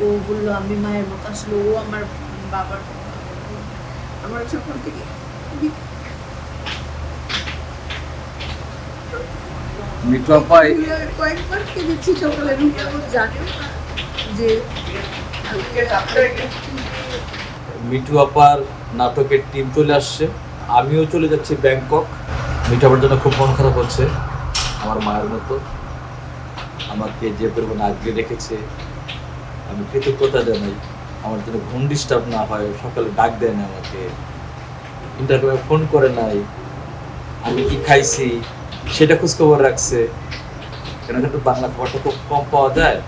ও বললো আমি মায়ের মতো, আসলে ও আমার বাবার মতো। আমার যখন থেকে মিঠু আপা কয়েকবার কেঁদেছি সকালে, রুটি জানেও না যে মিঠু আপার নাটকের টিম চলে আসছে, আমিও চলে যাচ্ছি ব্যাংকক। মিঠু আপার জন্য খুব মন খারাপ হচ্ছে, আমার মায়ের মতো আমাকে যে পরিমাণ আগলে রেখেছে। আমি কৃতজ্ঞতা জানাই, আমার জন্য ঘুম ডিস্টার্ব না হয়, সকালে ডাক দেয় না আমাকে, ইন্টারভিউ ফোন করে নাই, আমি কি খাইছি সেটা খোঁজখবর রাখছে। কেন কিন্তু বাংলা খাবারটা খুব কম পাওয়া যায়,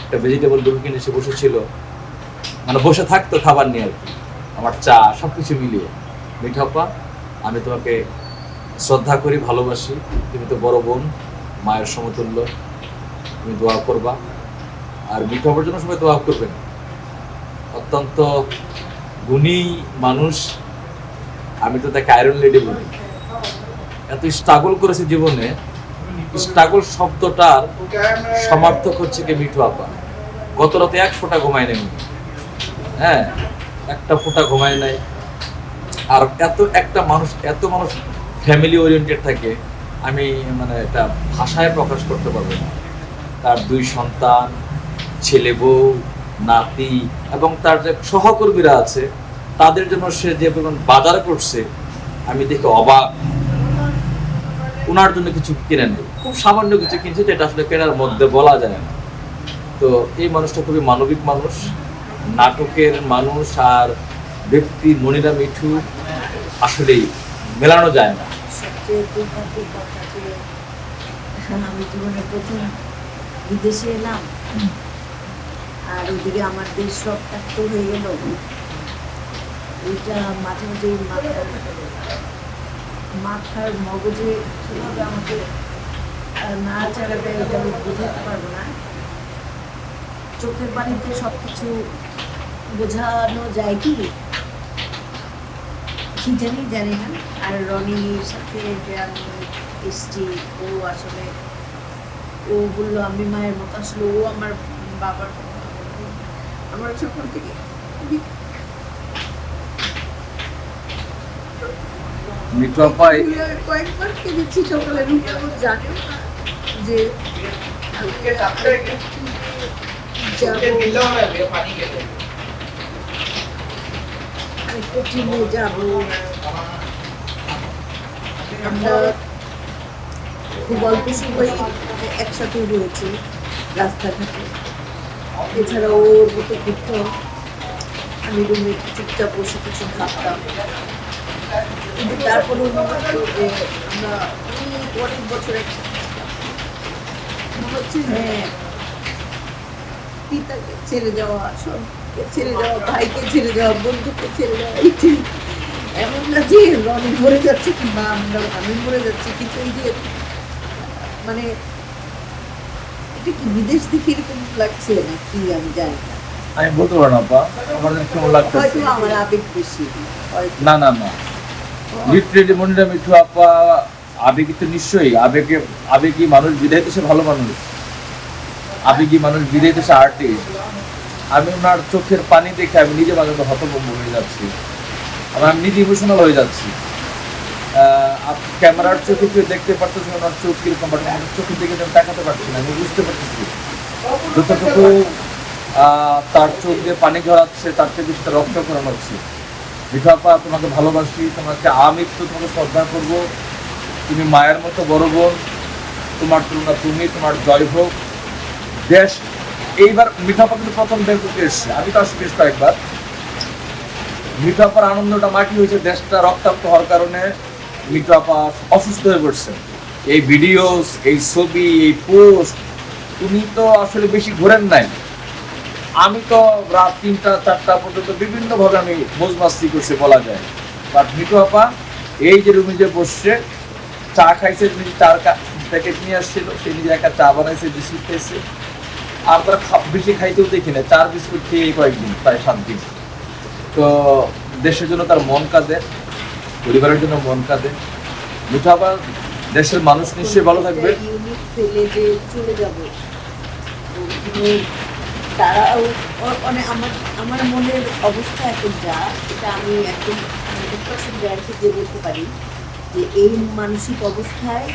একটা ভেজিটেবল রোল কিনে এসে বসেছিল, মানে বসে থাকতো খাবার নিয়ে আর কি, আমার চা সব কিছু মিলিয়ে। মিঠু আপা, আমি তোমাকে শ্রদ্ধা করি, ভালোবাসি, তুমি তো বড় বোন, মায়ের সমতুল্য, তুমি দোয়া করবা। আর মিঠু আপার জন্য সবাই দোয়া করবেন, অত্যন্ত গুণী মানুষ। আমি তো তাকে আয়রন লেডি বলি, এত স্ট্রাগল করেছে জীবনে। স্ট্রাগল শব্দটার সমার্থক হচ্ছে কি মিঠু আপা। গত রাতে এক ফোঁটা ঘুমায় নেই, হ্যাঁ, একটা ফোঁটা ঘুমায় নাই। আর এত মানুষ ফ্যামিলি ওরিয়েন্টেড থাকে, আমি মানে এটা ভাষায় প্রকাশ করতে পারবো না। তার 2 সন্তান, ছেলে বউ, নাতি এবং তার যে সহকর্মীরা আছে, তাদের জন্য সে যে পরিমাণ বাজার করছে, আমি দেখে অবাক। ওনার জন্য কিছু কিনে নেই, খুব সামান্য কিছু কিনছে, যেটা আসলে কেনার মধ্যে বলা যায় না। তো এই মানুষটা খুবই মানবিক মানুষ, নাটকের মানুষ আর ব্যক্তি মনিরা মিঠু আসলেই মেলানো যায় না। সবচেয়ে দুর্ভাগ্যের কথা যে আমি জীবনে প্রথম বিদেশে এলাম, আর ওদিকে আমার দেশ রক্তাক্ত হয়ে গেল। ওইটা মাঝে মাঝে মাথার মগজে কীভাবে আমাকে নাড়াচাড়া দেয় এটা আমি বোঝাতে পারবো না। চোখের বাড়িতে সব কিছু বোঝানো যায় কি কি জানি না। আর রনির সাথে যে আমি এসছি, ও আসলে ও বললো আমি মায়ের মতো, আসলে ও আমার বাবার মতো। আমার যখন থেকে মিঠু আপা কয়েকবার কেঁদেছি সকালে, রুটি জানেও না যে আমি কঠিনে যাব। আমরা খুব অল্প সময় একসাথে হয়েছি রাস্তাঘাটে, এছাড়া ওর মতো ঘুরত, আমি রুমে চুপচাপ বসে কিছু ভাবতাম। কিন্তু তারপরে মনে হতো যে আমরা অনেক বছর একসাথে মনে হচ্ছে, হ্যাঁ, পিতাকে ছেড়ে যাওয়া, সবকে ছেড়ে যাওয়া, ভাইকে ছেড়ে যাওয়া, বন্ধুকে ছেড়ে যাওয়া, এমন না যে রনি মরে যাচ্ছে কিংবা আমি মরে যাচ্ছি, কিন্তু এই যে মানে এটা কি বিদেশ থেকে এরকম লাগছে না কি আমি জানি না। আমি বলতে পারবো না আপা, আমার কেমন লাগছে। হয়তো আমার আবেগ বেশি। না না না, লিটারেলি মনিরা মিঠু আপা আবেগী তো নিশ্চয়ই, আবেগী মানুষ বিধায় তো সে ভালো মানুষ, আবেগী মানুষ বিধায় তো সে আর্টিস্ট। আমি ওনার চোখের পানি দেখে আমি নিজে মাঝে হতভম্ব হয়ে যাচ্ছি, আমি নিজে ইমোশনাল হয়ে যাচ্ছি। ক্যামেরার চোখে কেউ দেখতে পারতেছে ওনার চোখ কিরকম, বাট আমার চোখের দিকে আমি তাকাতে পারছি না, আমি বুঝতে পারতেছি যতটুকু তার চোখ দিয়ে পানি ঝরাচ্ছে, তার থেকে বেশি রক্ত করানো হচ্ছে। মিঠু আপা, তোমাকে ভালোবাসি, আমি তো তোমাকে শ্রদ্ধা করবো, তুমি মায়ের মতো বড় বোন, তোমার তুলনা তুমি, তোমার জয় হোক দেশ। এইবার মিঠু আপা কিন্তু প্রথম ব্যাংককে এসছে, আমি তো আসছি বেশ কয়েকবার। মিঠু আপার আনন্দটা মাটি হয়েছে, দেশটা রক্তাক্ত হওয়ার কারণে মিঠু আপা অসুস্থ হয়ে পড়ছে। এই ভিডিওস, এই ছবি, এই পোস্ট, তুমি তো আসলে বেশি ঘোরেন নাই। আমি তো রাত 3টা-4টা পর্যন্ত বিভিন্নভাবে আমি মোজমাস্তি করছি বলা যায়। বাট মিঠু আপা এই যে রুমে যে বসছে, চা খাইছে, নিজে 4 প্যাকেট নিয়ে আসছিল, সে নিজে একটা চা বানাইছে, বিস্কুট খাইছে। আর তারা বেশি খাইতেও দেখি না, 4 বিস্কুট খেয়ে কয়েকদিন, প্রায় 7 দিন। তো দেশের জন্য তার মন কাঁদে, পরিবারের জন্য মন কাঁদে। মিঠু আপা, দেশের মানুষ নিশ্চয়ই ভালো থাকবে। ইউনিট ফেলে যে চলে যাব, তারাও মানে আমার মনের অবস্থা এখন যা, এটা আমি একদম 100% গ্যারান্টি দিয়ে বলতে পারি যে এই মানসিক অবস্থায়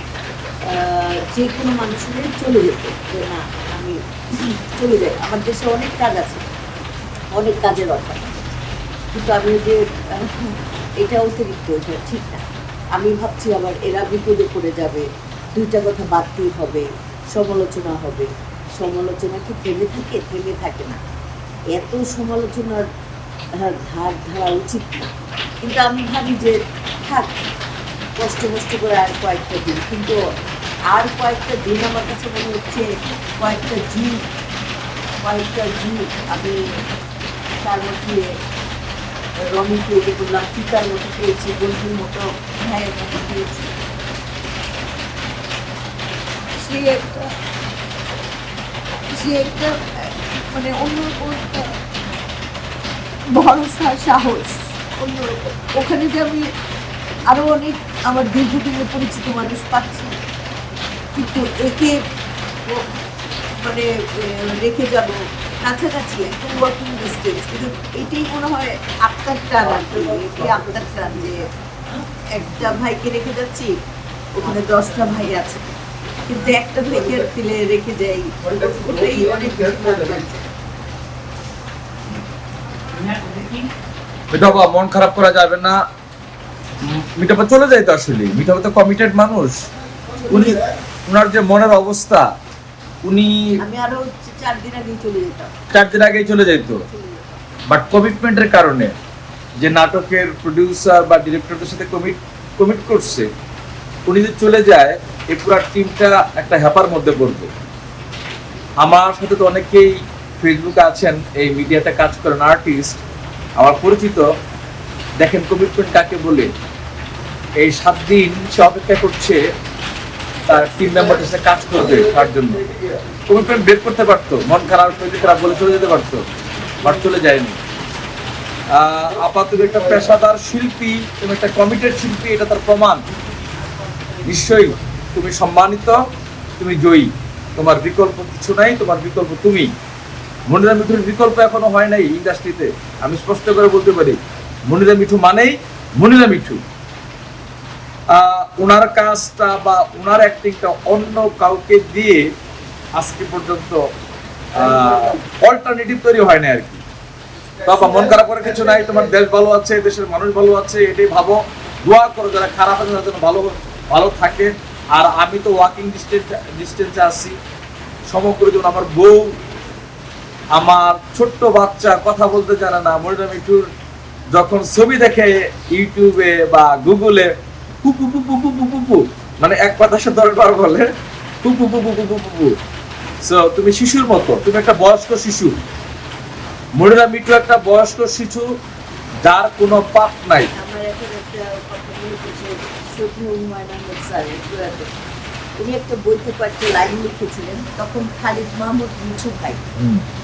যে কোনো মানুষের চলে যেত, যে না আমি চলে যাই, আমার দেশে অনেক কাজ আছে, অনেক কাজের অভাব, কিন্তু আমি যে এটা অতিরিক্ত, এটা ঠিক না। আমি ভাবছি আবার এরা বিপদে পড়ে যাবে, দুইটা কথা বাড়তেই হবে, সমালোচনা হবে। সমালোচনা কি থেমে থাকে না, এত সমালোচনার ধার ধারা উচিত না। কিন্তু আমি ভাবি যে থাক, কষ্ট করে আর কয়েকটা দিন, কিন্তু আর কয়েকটা দিন আমার কাছে মনে হচ্ছে কয়েকটা যুগ আমি তার মধ্যে রমিকে বললাম, পিতার মতো পেয়েছি, বন্ধুর মতো, ভাইয়ের মতো পেয়েছি। সে একটা মানে অন্যরকম একটা ভরসা, সাহস অন্যরকম। ওখানে যে আমি আরো অনেক আমার দীর্ঘদিনের পরিচিত মানুষ পাচ্ছি, কিন্তু একে মানে রেখে যাব কাছাকাছি, একদম ওয়াকিং ডিস্টেন্স, কিন্তু এটাই মনে হয় আত্মার টান আর কি। এটাই আত্মার টান যে একটা ভাইকে রেখে যাচ্ছি, ওখানে 10টা ভাই আছে, কিন্তু একটা ভাইকে ফেলে রেখে যাই, ওটাই অনেক বেশি ভালো লাগছে। মিঠাপা মন খারাপ করা যাবে না, মিঠাপা চলে যায় তো, আসলে মিঠাপা তো কমিটেড মানুষ, উনি ওনার যে মনের অবস্থা, উনি আমি আরো 4 দিন আগেই চলে যেতাম, 4 দিন আগেই চলে যেত, বাট কমিটমেন্টের কারণে যে নাটকের প্রডিউসার বা ডিরেক্টরদের সাথে কমিট করছে, উনি যদি চলে যায় এই পুরো টিমটা একটা হ্যাপার মধ্যে পড়বে। আমার সাথে তো অনেকেই ফেসবুকে আছেন, এই মিডিয়াতে কাজ করেন, আর্টিস্ট আমার পরিচিত, দেখেন কমিটমেন্ট কাকে বলে। এই 7 দিন সে অপেক্ষা করছে তার টিম মেম্বারদের সাথে কাজ করবে তার জন্য। কমিটমেন্ট ব্রেক করতে পারতো, মন খারাপ, শরীর খারাপ বলে চলে যেতে পারতো, বাট চলে যায়নি। আপাতত একটা পেশাদার শিল্পী, তুমি একটা কমিটেড শিল্পী, এটা তার প্রমাণ। নিশ্চয়ই তুমি সম্মানিত, তুমি জয়ী, তোমার বিকল্প কিছু নাই, তোমার বিকল্প তুমি। মনিরা মিঠুর বিকল্প এখনো হয় নাই ইন্ডাস্ট্রিতে, আমি স্পষ্ট করে বলতে পারি। মনিরা মিঠু মানেই মনিরা মিঠু। ওনার কাজটা বা ওনার অ্যাক্টিংটা অন্য কাউকে দিয়ে আজকে পর্যন্ত অল্টারনেটিভ তৈরি হয় না আর কি। বাবা মন খারাপ করার কিছু নাই, তোমার দেশ ভালো আছে, দেশের মানুষ ভালো আছে, এটাই ভাবো, দোয়া করো যারা খারাপ আছে তাদের জন্য ভালো থাকে। আর আমি তো ওয়াকিং ডিস্টেন্সে আছি, সমগ্র জীবন আমার বউ, আমার ছোট্ট বাচ্চা কথা বলতে জানে না, মনিরা মিঠুর যখন ছবি দেখে ইউটিউবে বা গুগলে পুপু পুপু পুপু পুপু, মানে এক কথা সে 10 বার বলে পুপু পুপু পুপু পুপু। সো তুমি শিশুর মতো, তুমি একটা বয়স্ক শিশু। মনিরা মিঠু একটা বয়স্ক শিশু, যার কোনো পাপ নাই। আমার এখন একটা কথা মনে পড়ছে, শ্রদ্ধেয় হুমায়ুন আহমেদ স্যার, উনি একটা বইতে কয়েকটা লাইন লিখেছিলেন, তখন খালিদ মাহমুদ মিঠু ভাই,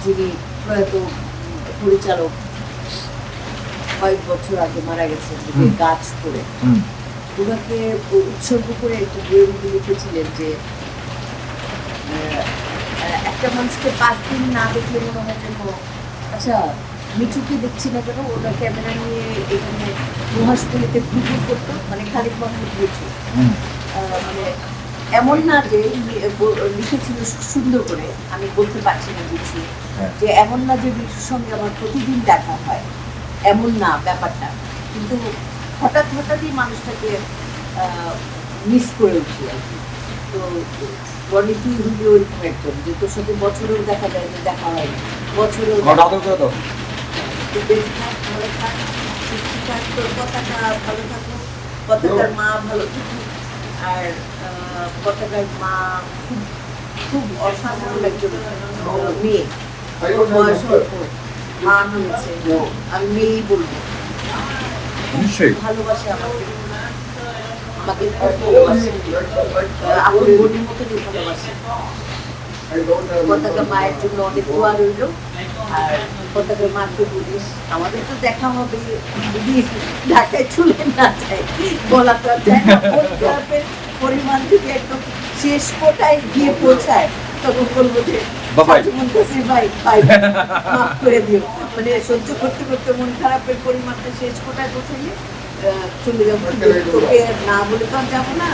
যিনি প্রয়াত পরিচালক, কয়েক বছর আগে মারা গেছেন, গাছ করে ওনাকে উৎসর্গ করে একটা বইয়ের মধ্যে লিখেছিলেন যে একটা মানুষকে 5 দিন না দেখলে মনে হয় যেন, আচ্ছা মিঠুকে দেখছি না কেন, ওরা ক্যামেরা নিয়ে এখানে মহাশপল্লিতে ঘুরঘুর করতো, মানে খালিদ মাহমুদ মিঠু। মানে এমন না যে লিখেছিল সুন্দর করে, আমি বলতে পারছি না বুঝছি, যে এমন না যে মিঠুর সঙ্গে আমার প্রতিদিন দেখা হয়, এমন না ব্যাপারটা, কিন্তু হঠাৎই মানুষটাকে মিস করে উঠি আর কি। তো বনি তুই হলি ওইরকম একজন, যে তোর সাথে বছরেও দেখা যায়, যে দেখা হয় বছরেও, বেঁচে থাক, ভালো থাক, সুস্থ থাক, তোর পতাকা ভালো থাকো, পতাকার মা ভালো থাকুক। আর পতাকার মা খুব অসাধারণ একজন মেয়ে, বয়স অল্প, মা হয়েছে, আমি মেয়েই বলবো, ভালোবাসে আমাকে, আমাকে ভালোবাসে, আমার বোনের মতনই ভালোবাসে। পতাকা মায়ের জন্য অনেক দোয়া রইল। আর পতাকার মাকে বলিস, আমাদের তো দেখা হবে, যদি ঢাকায় চলে না যায়, বলা তো আর যায় না, পরিমাণ যদি একদম শেষ কোটায় গিয়ে পৌঁছায়, তখন বলবো যে বাবাই। সাথে বলতেছি, ভাই ভাই মাফ করে দিও, মানে সহ্য করতে করতে মন খারাপের পরিমাণটা শেষ কোটায় পৌঁছাইলে চলে যাবো। তোকে না বলে তো আর যাবো না,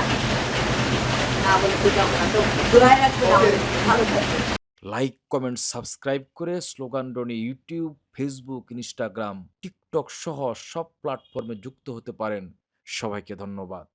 না বলে তো যাবো না, তো দোয়ায় রাখবেন আমাদের, ভালো থাকবে। লাইক কমেন্ট সাবস্ক্রাইব করে slogan Roni YouTube Facebook Instagram TikTok সহ সব প্ল্যাটফর্মে যুক্ত হতে পারেন। সবাইকে ধন্যবাদ।